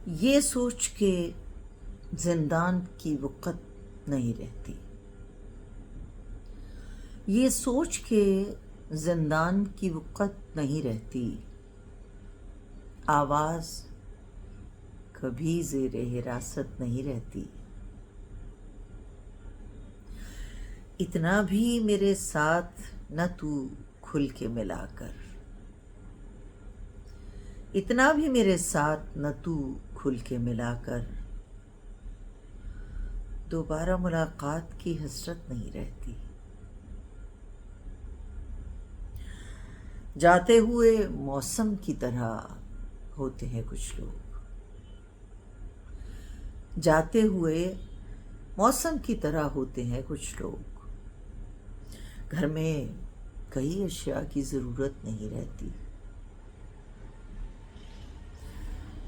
ये सोच के जिंदान की वक़्त नहीं रहती, ये सोच के जिंदान की वक़्त नहीं रहती, आवाज़ कभी ज़ेरे हिरासत नहीं रहती। इतना भी मेरे साथ न तू खुल के मिलाकर, इतना भी मेरे साथ न तू खुल के मिलाकर, दोबारा मुलाकात की हसरत नहीं रहती। जाते हुए मौसम की तरह होते हैं कुछ लोग, जाते हुए मौसम की तरह होते हैं कुछ लोग। घर में कई अशिया की ज़रूरत नहीं रहती,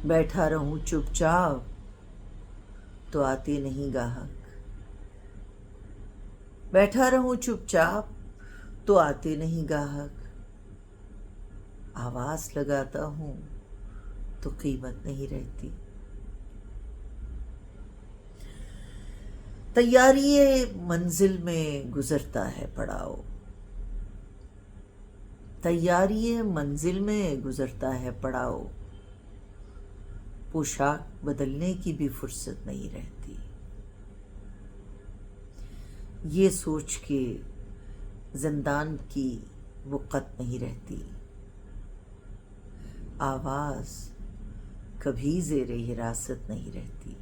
बैठा रहूं चुपचाप तो आते नहीं गाहक, बैठा रहूं चुपचाप तो आते नहीं गाहक, आवाज़ लगाता हूँ तो कीमत नहीं रहती। तैयारी मंजिल में गुजरता है पड़ाव, तैयारी मंजिल में गुजरता है पड़ाव, पोशाक बदलने की भी फुर्सत नहीं रहती। ये सोच के जिंदान की वक़्त नहीं रहती, आवाज़ कभी ज़ेरे हिरासत नहीं रहती।